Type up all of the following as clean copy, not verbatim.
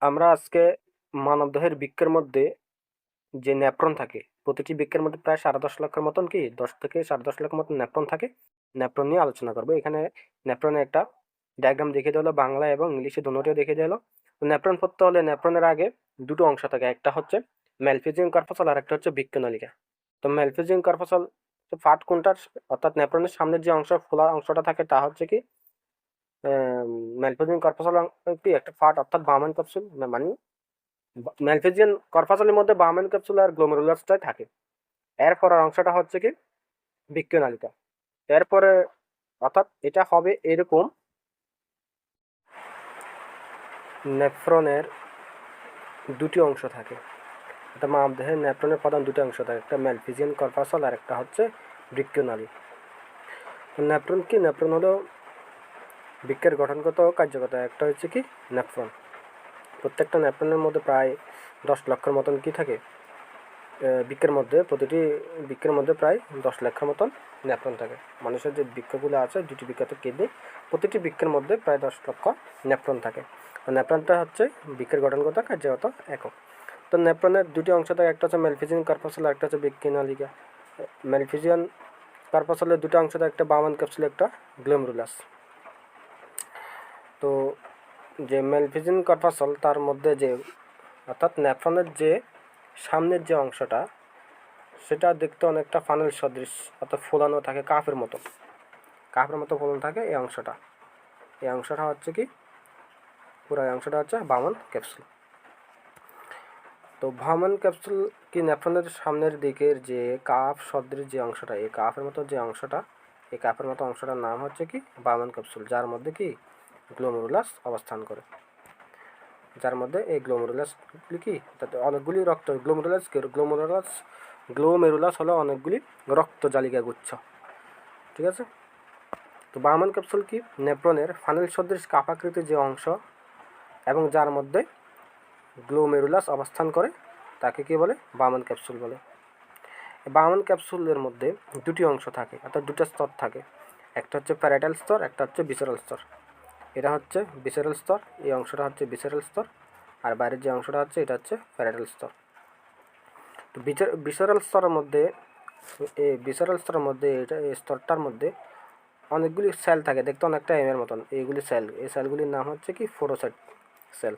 আমরা আজকে মানবদেহের বৃক্কের মধ্যে যে নেপ্রন থাকে, প্রতিটি বৃক্কের মধ্যে প্রায় 10.5 লক্ষের মতন 10 থেকে 10.5 লক্ষের মতন নেপ্রন থাকে। নেপ্রন নিয়ে আলোচনা করবো। এখানে নেপ্রনের একটা ডায়াগ্রাম দেখিয়ে দেওয়া হলো, বাংলা এবং ইংলিশে দুটোটিও দেখিয়ে দেওয়া হলো। নেপ্রন পড়তে হলে নেপ্রনের আগে দুটো অংশ থাকে, একটা হচ্ছে ম্যালফিজিয়ান কর্পাসল আর একটা হচ্ছে বৃক্কনালিকা। তো ম্যালফিজিয়ান কর্পাসল পার্ট কোনটার, অর্থাৎ নেপ্রনের সামনের যে অংশ খোলা অংশটা থাকে তা হচ্ছে কি ম্যালফিজিয়ান কর্পাসল কি একটা পার্ট, অর্থাৎ বামান ক্যাপসুল, মানে ম্যালফিজিয়ান কর্পাসলের মধ্যে বামান ক্যাপসুল আর গ্লোমেরুলাসটাই থাকে। এরপরের অংশটা হচ্ছে কি বৃক্কনালিকা। এরপরে অর্থাৎ এটা হবে এরকম, নেফ্রনের দুটি অংশ থাকে। এটা মানবদেহের নেফ্রনের প্রধান দুটি অংশ থাকে, একটা ম্যালফিজিয়ান কর্পাসল আর একটা হচ্ছে বৃক্কনালী। নেফ্রন কি? নেফ্রন হলো বৃক্কের গঠনগত ও কার্যকতা। একটা হচ্ছে কি নেফ্রন। প্রত্যেকটা নেফ্রনের মধ্যে প্রায় 10 লক্ষের মতন কি থাকে বৃক্কের মধ্যে, প্রতিটি বৃক্কের মধ্যে প্রায় 10 লক্ষের মতন নেফ্রন থাকে। মানুষের যে বৃক্ষগুলো আছে, দুটি বৃক্ক তো কিডনি, প্রতিটি বৃক্কের মধ্যে প্রায় 10 লক্ষ নেফ্রন থাকে। নেফ্রনটা হচ্ছে বৃক্কের গঠনগত কার্যগত একক। তো নেফ্রনের দুটি অংশ থাকে, একটা হচ্ছে ম্যালফিজিয়ান কর্পাসল, একটা হচ্ছে বৃক্কনালিকা। ম্যালফিজিয়ান কর্পাসলের দুটো অংশ থাকে, একটা বামান ক্যাপসুল, একটা গ্লোমেরুলাস। তো যে ম্যালফিজিয়ান কর্পাসল তার মধ্যে যে, অর্থাৎ নেফ্রনের যে সামনের যে অংশটা, সেটা দেখতে অনেকটা ফানেল সদৃশ, অর্থাৎ ফোলানো থাকে, কাপের মতো ফোলানো থাকে। এই অংশটা হচ্ছে কি, পুরো অংশটা হচ্ছে বামন ক্যাপসুল। তো বামন ক্যাপসুল কি নেফ্রনের সামনের দিকের যে কাপ সদৃশ যে অংশটা, এই কাপের মতো যে অংশটা, এই কাপের মতো অংশটার নাম হচ্ছে কি বামন ক্যাপসুল, যার মধ্যে কি গ্লোমেরুলাস অবস্থান করে। যার মধ্যে এই গ্লোমেরুলাসগুলি কি, তাতে অনেকগুলি রক্ত, গ্লোমেরুলাস হলো অনেকগুলি রক্ত জালিকা গুচ্ছ। ঠিক আছে। তো বার্মান ক্যাপসুল কি নেফ্রনের ফানেল সদৃশ কাপাকৃতির যে অংশ এবং যার মধ্যে গ্লোমেরুলাস অবস্থান করে, তাকে কি বলে? বার্মান ক্যাপসুল বলে। বার্মান ক্যাপসুলের মধ্যে দুটি অংশ থাকে, অর্থাৎ দুটো স্তর থাকে। একটা হচ্ছে প্যারাইটাল স্তর, একটা হচ্ছে ভিসেরাল স্তর। এটা হচ্ছে ভিসেরাল স্তর, এই অংশটা হচ্ছে ভিসেরাল স্তর, আর বাইরের যে অংশটা হচ্ছে এটা হচ্ছে প্যারাইটাল স্তর। তো ভিসেরাল স্তরের মধ্যে, এটা এই স্তরটার মধ্যে অনেকগুলি সেল থাকে, দেখতে অনেকটা এমের মতন। এইগুলি সেল, এই সেলগুলির নাম হচ্ছে কি ফোটোসাইট সেল,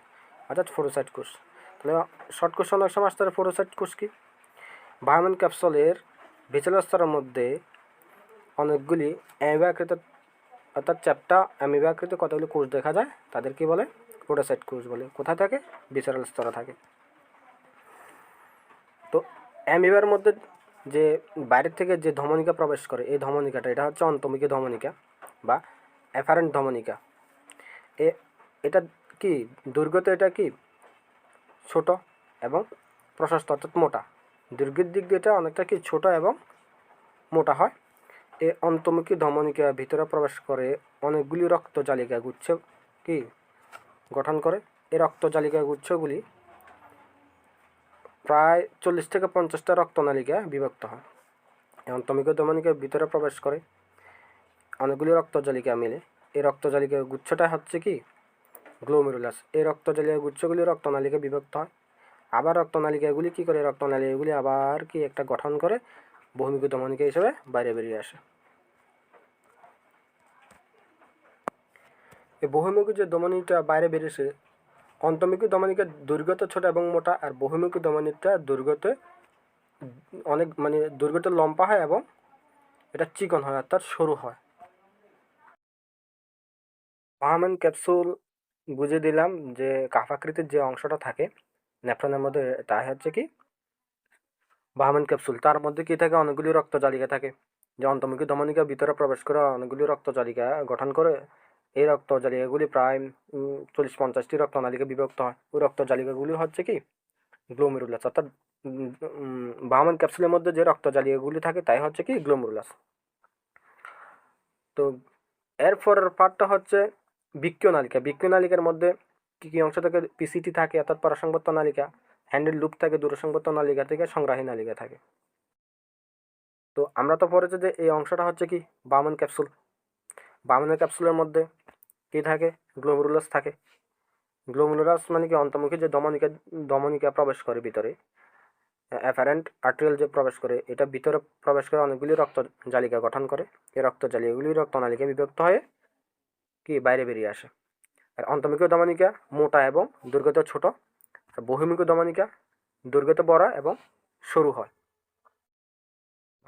অর্থাৎ ফোটোসাইট কোষ। তাহলে শর্ট কোশ্চেন অনেক সময় আসতে পারে, ফোটোসাইট কোষ কি? বার্মান ক্যাপসুলের ভিসেরাল স্তরের মধ্যে অনেকগুলি অ্যামিবাকৃত, অর্থাৎ চ্যাপ্টা অ্যামিবাকৃত কতগুলি কোষ দেখা যায়, তাদের কি বলে? ফোটোসাইট কোষ বলে। কোথায় থাকে? ভিসেরাল স্তরে থাকে। তো অ্যামিবার মধ্যে যে বাইরের থেকে যে ধমনিকা প্রবেশ করে, এই ধমনিকাটা, এটা হচ্ছে অন্তর্মুখী ধমনিকা বা অ্যাফারেন্ট ধমনিকা। এটা কি দৈর্ঘ্যতে, এটা কি ছোট এবং প্রশস্ত, অর্থাৎ মোটা। দৈর্ঘ্যের দিক দিয়ে এটা অনেকটা কি ছোট এবং মোটা হয়। এই অন্তর্মুখী ধমনিকা ভিতরে প্রবেশ করে অনেকগুলি রক্ত জালিকা গুচ্ছ কি গঠন করে। এই রক্ত জালিকা গুচ্ছগুলি প্রায় 40 থেকে 50টা রক্তনালিকা বিভক্ত হয়। অন্তর্মুখী ধমনিকার ভিতরে প্রবেশ করে অনেকগুলি রক্তজালিকা মিলে, এই রক্তজালিকা গুচ্ছটা হচ্ছে কি গ্লোমেরুলাস। এই রক্তজালিকা গুচ্ছগুলি রক্তনালিকা বিভক্ত হয়। আবার রক্তনালিকাগুলি কি করে? রক্তনালিকাগুলি আবার কি একটা গঠন করে বহির্মুখী ধমনিকা হিসেবে বাইরে বেরিয়ে আসে। এই বহির্মুখী যে ধমনিটা বাইরে বেরিয়েছে, অন্তর্মুখী ধমনিকার দৈর্ঘ্যতে ছোট এবং মোটা, আর বহির্মুখী ধমনিটা দৈর্ঘ্যতে অনেক, মানে দৈর্ঘ্যতে লম্বা হয় এবং এটা চিকন হয়, অর্থাৎ সরু হয়। বার্মান ক্যাপসুল বুঝে দিলাম যে কাফাকৃতির যে অংশটা থাকে নেফ্রনের মধ্যে, তাই হচ্ছে কি বার্মান ক্যাপসুল। তার মধ্যে কি থাকে? অনেকগুলি রক্তজালিকা থাকে, যে অন্তর্মুখী ধমনিকার ভিতরে প্রবেশ করে অনেকগুলি রক্তজালিকা গঠন করে। এই রক্তজালিকাগুলি প্রায় 40-50টি রক্তনালিকা বিভক্ত হয়। ওই রক্তজালিকাগুলি হচ্ছে কি গ্লোমেরুলাস, অর্থাৎ বার্মান ক্যাপসুলের মধ্যে যে রক্তজালিকাগুলি থাকে তাই হচ্ছে কি গ্লোমেরুলাস। তো এরপরের পার্টটা হচ্ছে বৃক্কনালিকা। বৃক্কনালিকার মধ্যে কী কী অংশ থাকে? পিসিটি থাকে, অর্থাৎ পরাসংবর্ত নালিকা, হ্যান্ডেল লুপ থাকে, দূরসংবর্ত নালিকা থেকে সংগ্রাহী নালিকা থাকে। তো আমরা তো পড়েছি যে এই অংশটা হচ্ছে কি বার্মান ক্যাপসুল। বার্মান ক্যাপসুলের মধ্যে কী থাকে? গ্লোমেরুলাস থাকে। গ্লোমেরুলাস মানে কি অন্তর্মুখী যে ধমনিকা প্রবেশ করে ভিতরে, অ্যাফারেন্ট আর্টেরিয়াল যে প্রবেশ করে, এটা ভিতরে প্রবেশ করে অনেকগুলি রক্ত জালিকা গঠন করে। এই রক্ত জালিকাগুলি রক্তনালিকা বিভক্ত হয়ে কি বাইরে বেরিয়ে আসে। আর অন্তর্মুখী ধমনিকা মোটা এবং দৈর্ঘ্যতে ছোট, আর বহির্মুখী ধমনিকা দৈর্ঘ্যতে বড় এবং সরু হয়।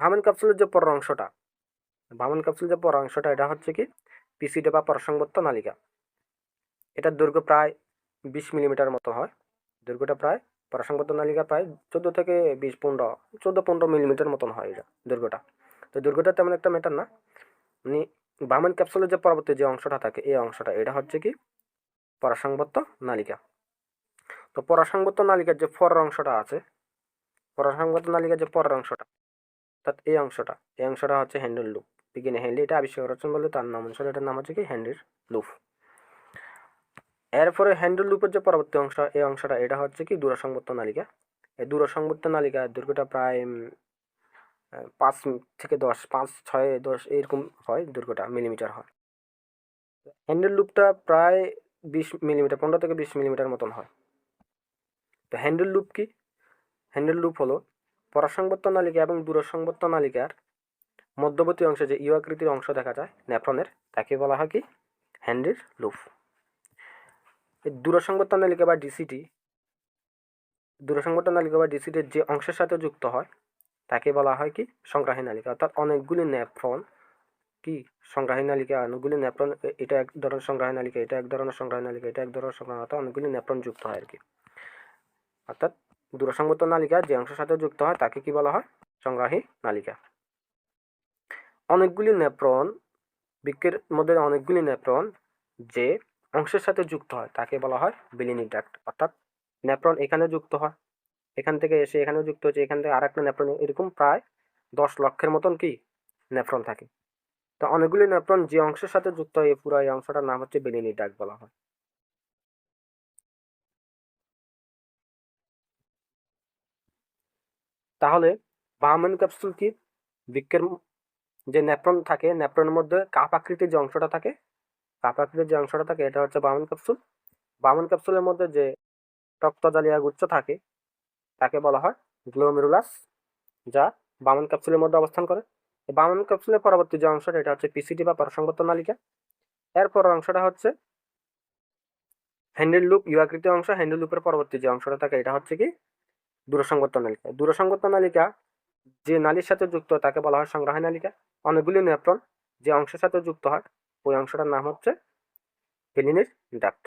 ভামেন ক্যাপসুলের যে পরের অংশটা, ভামেন ক্যাপসুলের যে পরের অংশটা, এটা হচ্ছে কি পিসিডি বা পরাসংবদ্ধ নালিকা। এটার দৈর্ঘ্য প্রায় 20 মিলিমিটার মতো হয়। দৈর্ঘ্যটা প্রায় পরাসংবদ্ধ নালিকা প্রায় 14 থেকে 15 মিলিমিটার মতন হয় এটা দৈর্ঘ্যটা। তো দৈর্ঘ্যটা তেমন একটা ম্যাটার না। মানে ভামেন ক্যাপসুলের যে পরবর্তী যে অংশটা থাকে, এই অংশটা এটা হচ্ছে কি পরাসংবদ্ধ নালিকা। তো পরাসংবদ্ধ নালিকার যে পরের অংশটা আছে, পরাসংবদ্ধ নালিকার যে পরের অংশটা, অর্থাৎ এই অংশটা হচ্ছে হ্যান্ডেল লুপ। বিজ্ঞানী হ্যান্ডি এটা আবিষ্কার করেছেন বলে তার নাম অনুসারে এটার নাম হচ্ছে কি হ্যান্ডির লুপ। এরপরে হ্যান্ডেল লুপের যে পরবর্তী অংশ, এই অংশটা এটা হচ্ছে কি দূরসংবর্ত নালিকা। এই দূরসংবর্ত নালিকার দৈর্ঘ্যটা প্রায় 5 থেকে 10, 5, 6, 10 এরকম হয়, দৈর্ঘ্যটা মিলিমিটার হয়। হ্যান্ডেল লুপটা প্রায় 20 মিলিমিটার, 15 থেকে 20 মিলিমিটার মতন হয়। তো হ্যান্ডেল লুপ কি? হ্যান্ডেল লুপ হলো পরাসংবর্ত নালিকা এবং দূরসংবর্ত নালিকার মধ্যবর্তী অংশে যে ইউ আকৃতির অংশ দেখা যায় নেফ্রনের, তাকে বলা হয় কি হ্যান্ডেল লুপ। এই দূরসংবর্ত নালিকা বা ডিসিটি, দূরসংবর্ত নালিকা বা ডিসিটির যে অংশের সাথে যুক্ত হয় তাকে বলা হয় কি সংগ্রাহী নালিকা। অর্থাৎ অনেকগুলি নেফ্রন কি সংগ্রাহী নালিকা, অনেকগুলি নেফ্রন, এটা এক ধরনের সংগ্রাহী নালিকা, এটা এক ধরনের সংগ্রাহী নালিকা, এটা এক ধরনের সংগ্রাহী, অর্থাৎ অনেকগুলি নেফ্রন যুক্ত হয় আর কি। অর্থাৎ দূরসংবর্ত নালিকা যে অংশের সাথে যুক্ত হয় তাকে কি বলা হয় সংগ্রাহী নালিকা। অনেকগুলি নেফ্রন, বৃক্কের মধ্যে অনেকগুলি নেফ্রন যে অংশের সাথে যুক্ত হয় তাকে বলা হয় বিলিনি ডাক্ট। অর্থাৎ নেফ্রন এখানে যুক্ত হয়, এখান থেকে এসে এখানেও যুক্ত হচ্ছে, এখান থেকে আরেকটা নেফ্রন, এরকম প্রায় 10 লক্ষের মতন কি নেফ্রন থাকে। তো অনেকগুলি নেফ্রন যে অংশের সাথে যুক্ত হয়, পুরো এই অংশটার নাম হচ্ছে বিলিনি ডাক্ট বলা হয়। তাহলে বাহম্যান ক্যাপসুল কি? বৃক্কের যে নেফ্রন থাকে, নেফ্রনের মধ্যে কাপ আকৃতির যে অংশটা থাকে, কাপ আকৃতির যে অংশটা থাকে, এটা হচ্ছে বাহম্যান ক্যাপসুল। বাহম্যান ক্যাপসুলের মধ্যে যে রক্তজালিকা গুচ্ছ থাকে তাকে বলা হয় গ্লোমেরুলাস, যা বাহম্যান ক্যাপসুলের মধ্যে অবস্থান করে। এই বাহম্যান ক্যাপসুলের পরবর্তী যে অংশটা, এটা হচ্ছে পিসিটি বা পরাসংবর্ত নালিকা। এরপর অংশটা হচ্ছে হ্যান্ডেল লুপ, ইউ আকৃতির অংশ। হ্যান্ডেল লুপের পরবর্তী যে অংশটা থাকে এটা হচ্ছে কি দূরসংবর্ত নালিকা। দূরসংবর্ত নালিকা যে নালীর সাথে যুক্ত তাকে বলা হয় সংগ্রাহী নালিকা। অনেকগুলি নেফ্রন যে অংশের সাথে যুক্ত হয় ওই অংশটার নাম হচ্ছে বেলিনির ডাক্ট।